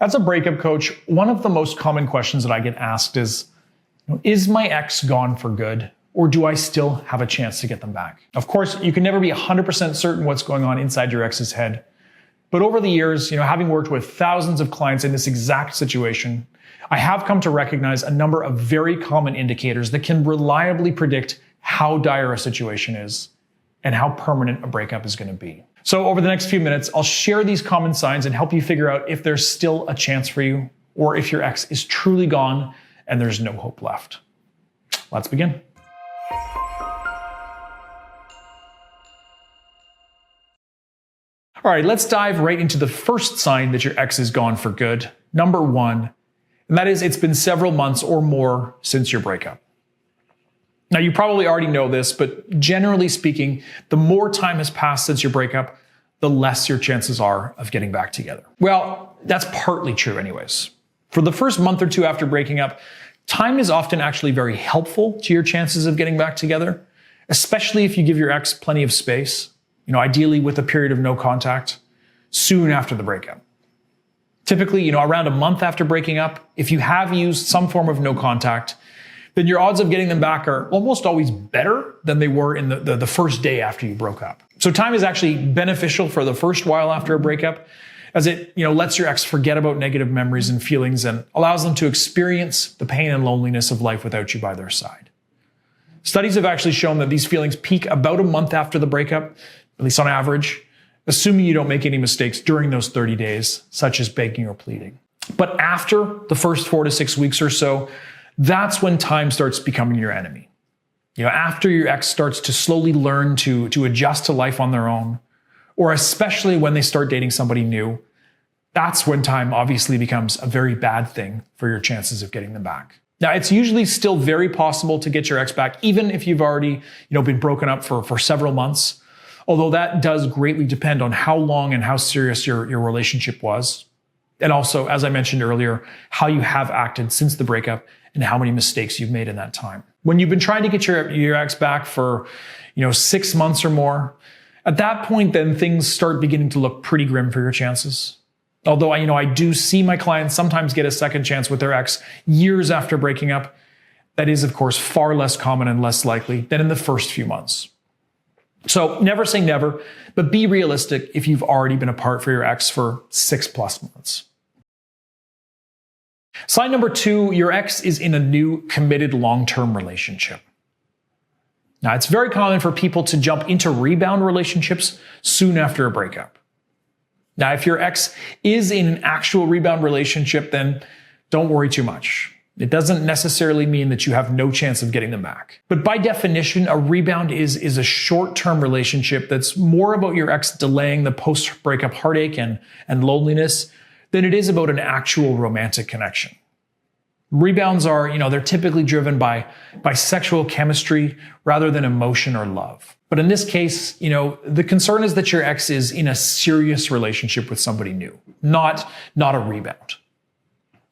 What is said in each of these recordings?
As a breakup coach, one of the most common questions that I get asked is my ex gone for good, or do I still have a chance to get them back? Of course, you can never be 100% certain what's going on inside your ex's head. But over the years, having worked with thousands of clients in this exact situation, I have come to recognize a number of very common indicators that can reliably predict how dire a situation is and how permanent a breakup is going to be. So over the next few minutes, I'll share these common signs and help you figure out if there's still a chance for you or if your ex is truly gone and there's no hope left. Let's begin. All right, let's dive right into the first sign that your ex is gone for good. Number one, and that is it's been several months or more since your breakup. Now, you probably already know this, but generally speaking, the more time has passed since your breakup, the less your chances are of getting back together. Well, that's partly true anyways. For the first month or two after breaking up, time is often actually very helpful to your chances of getting back together, especially if you give your ex plenty of space, ideally with a period of no contact soon after the breakup. Typically, around a month after breaking up, if you have used some form of no contact, then your odds of getting them back are almost always better than they were in the first day after you broke up. So time is actually beneficial for the first while after a breakup, as it lets your ex forget about negative memories and feelings and allows them to experience the pain and loneliness of life without you by their side. Studies have actually shown that these feelings peak about a month after the breakup, at least on average, assuming you don't make any mistakes during those 30 days, such as begging or pleading. But after the first 4 to 6 weeks or so, that's when time starts becoming your enemy. After your ex starts to slowly learn to adjust to life on their own, or especially when they start dating somebody new, that's when time obviously becomes a very bad thing for your chances of getting them back. Now, it's usually still very possible to get your ex back, even if you've already, been broken up for several months, although that does greatly depend on how long and how serious your relationship was. And also, as I mentioned earlier, how you have acted since the breakup and how many mistakes you've made in that time. When you've been trying to get your ex back for, 6 months or more, at that point, then things start beginning to look pretty grim for your chances. Although I do see my clients sometimes get a second chance with their ex years after breaking up. That is, of course, far less common and less likely than in the first few months. So never say never, but be realistic if you've already been apart from your ex for 6+ months. Sign number 2, your ex is in a new committed long-term relationship. Now, it's very common for people to jump into rebound relationships soon after a breakup. Now, if your ex is in an actual rebound relationship, then don't worry too much. It doesn't necessarily mean that you have no chance of getting them back. But by definition, a rebound is a short-term relationship that's more about your ex delaying the post-breakup heartache and loneliness than it is about an actual romantic connection. Rebounds are, they're typically driven by sexual chemistry rather than emotion or love. But in this case, the concern is that your ex is in a serious relationship with somebody new, not a rebound.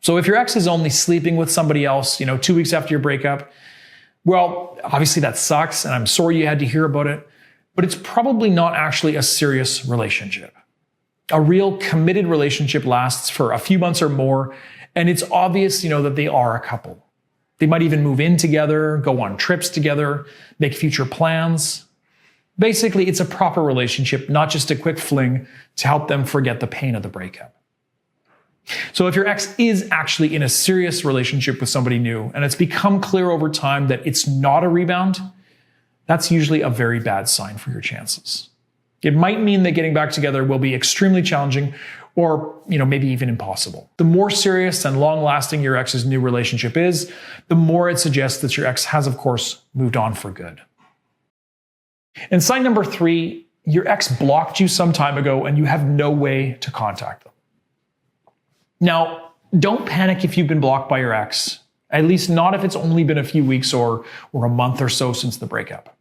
So if your ex is only sleeping with somebody else, 2 weeks after your breakup, well, obviously that sucks, and I'm sorry you had to hear about it, but it's probably not actually a serious relationship. A real committed relationship lasts for a few months or more, and it's obvious, that they are a couple. They might even move in together, go on trips together, make future plans. Basically, it's a proper relationship, not just a quick fling to help them forget the pain of the breakup. So if your ex is actually in a serious relationship with somebody new, and it's become clear over time that it's not a rebound, that's usually a very bad sign for your chances. It might mean that getting back together will be extremely challenging or, maybe even impossible. The more serious and long-lasting your ex's new relationship is, the more it suggests that your ex has, of course, moved on for good. And sign number 3, your ex blocked you some time ago and you have no way to contact them. Now, don't panic if you've been blocked by your ex, at least not if it's only been a few weeks or a month or so since the breakup.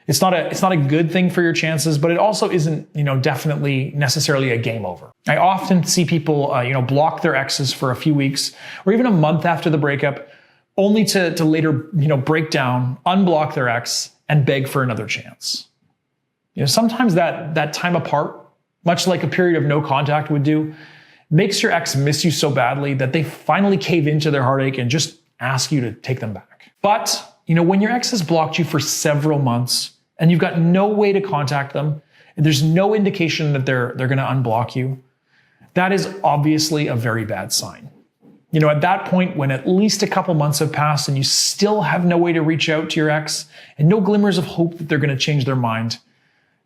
It's not a good thing for your chances, but it also isn't, definitely necessarily a game over. I often see people, block their exes for a few weeks or even a month after the breakup, only to later, break down, unblock their ex and beg for another chance. Sometimes that time apart, much like a period of no contact would do, makes your ex miss you so badly that they finally cave into their heartache and just ask you to take them back. But, when your ex has blocked you for several months and you've got no way to contact them, and there's no indication that they're going to unblock you, that is obviously a very bad sign. At that point, when at least a couple months have passed and you still have no way to reach out to your ex and no glimmers of hope that they're going to change their mind,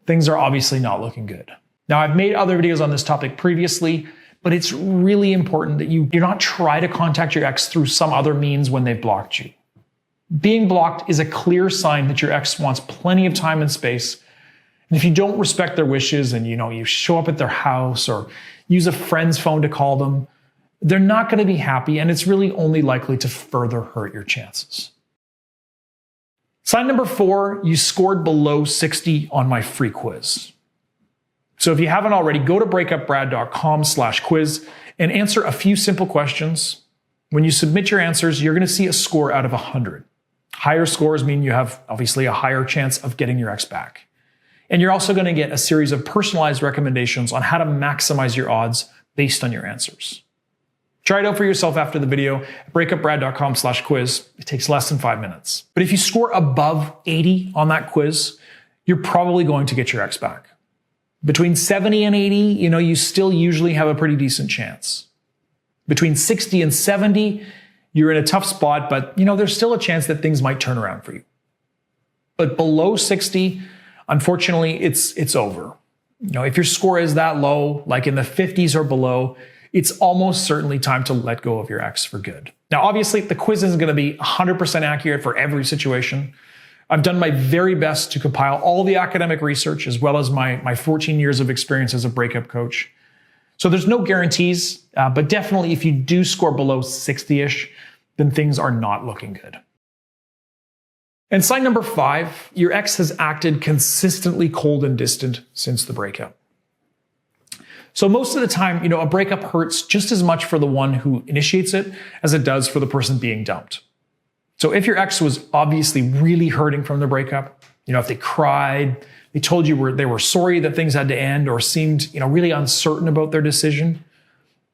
things are obviously not looking good. Now, I've made other videos on this topic previously, but it's really important that you do not try to contact your ex through some other means when they've blocked you. Being blocked is a clear sign that your ex wants plenty of time and space. And if you don't respect their wishes and you show up at their house or use a friend's phone to call them, they're not going to be happy, and it's really only likely to further hurt your chances. Sign number 4, you scored below 60 on my free quiz. So if you haven't already, go to breakupbrad.com/quiz and answer a few simple questions. When you submit your answers, you're going to see a score out of 100. Higher scores mean you have obviously a higher chance of getting your ex back. And you're also going to get a series of personalized recommendations on how to maximize your odds based on your answers. Try it out for yourself after the video at breakupbrad.com/quiz. It takes less than 5 minutes. But if you score above 80 on that quiz, you're probably going to get your ex back. Between 70 and 80, you still usually have a pretty decent chance. Between 60 and 70, you're in a tough spot, but there's still a chance that things might turn around for you. But below 60, unfortunately, it's over. If your score is that low, like in the 50s or below, it's almost certainly time to let go of your ex for good. Now, obviously, the quiz isn't going to be 100% accurate for every situation. I've done my very best to compile all the academic research as well as my 14 years of experience as a breakup coach. So there's no guarantees, but definitely if you do score below 60-ish, then things are not looking good. And sign number 5, your ex has acted consistently cold and distant since the breakup. So most of the time, a breakup hurts just as much for the one who initiates it as it does for the person being dumped. So if your ex was obviously really hurting from the breakup, if they cried, they told you they were sorry that things had to end, or seemed, really uncertain about their decision,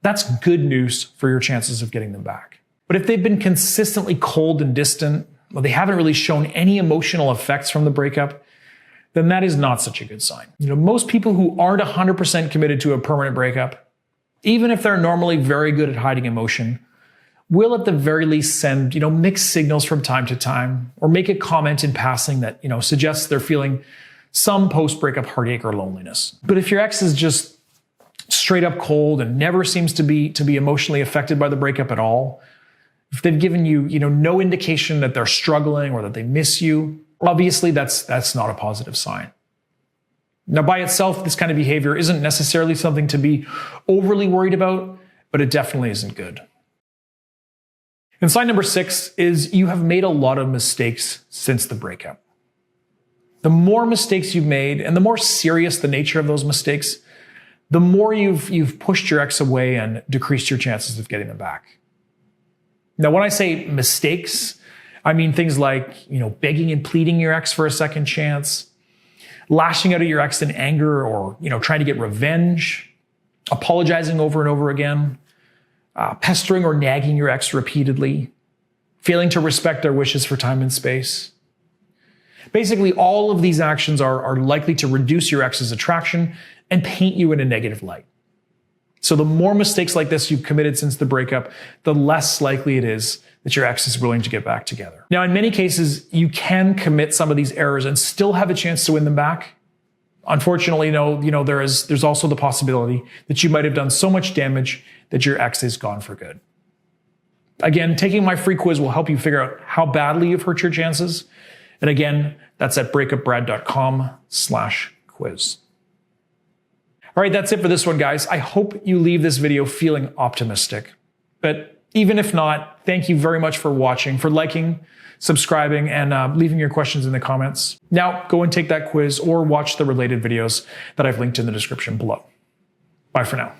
that's good news for your chances of getting them back. But if they've been consistently cold and distant, or they haven't really shown any emotional effects from the breakup, then that is not such a good sign. Most people who aren't 100% committed to a permanent breakup, even if they're normally very good at hiding emotion, will at the very least send, mixed signals from time to time, or make a comment in passing that, suggests they're feeling some post-breakup heartache or loneliness. But if your ex is just straight up cold and never seems to be emotionally affected by the breakup at all, if they've given you, no indication that they're struggling or that they miss you, obviously that's not a positive sign. Now, by itself, this kind of behavior isn't necessarily something to be overly worried about, but it definitely isn't good. And sign number 6 is you have made a lot of mistakes since the breakup. The more mistakes you've made and the more serious the nature of those mistakes, the more you've pushed your ex away and decreased your chances of getting them back. Now, when I say mistakes, I mean things like, begging and pleading your ex for a second chance, lashing out at your ex in anger, or, trying to get revenge, apologizing over and over again, pestering or nagging your ex repeatedly, failing to respect their wishes for time and space. Basically, all of these actions are likely to reduce your ex's attraction and paint you in a negative light. So the more mistakes like this you've committed since the breakup, the less likely it is that your ex is willing to get back together. Now, in many cases, you can commit some of these errors and still have a chance to win them back. Unfortunately, there's also the possibility that you might have done so much damage that your ex is gone for good. Again, taking my free quiz will help you figure out how badly you've hurt your chances. And again, that's at breakupbrad.com/quiz. All right, that's it for this one, guys. I hope you leave this video feeling optimistic. But even if not, thank you very much for watching, for liking, subscribing, and leaving your questions in the comments. Now, go and take that quiz or watch the related videos that I've linked in the description below. Bye for now.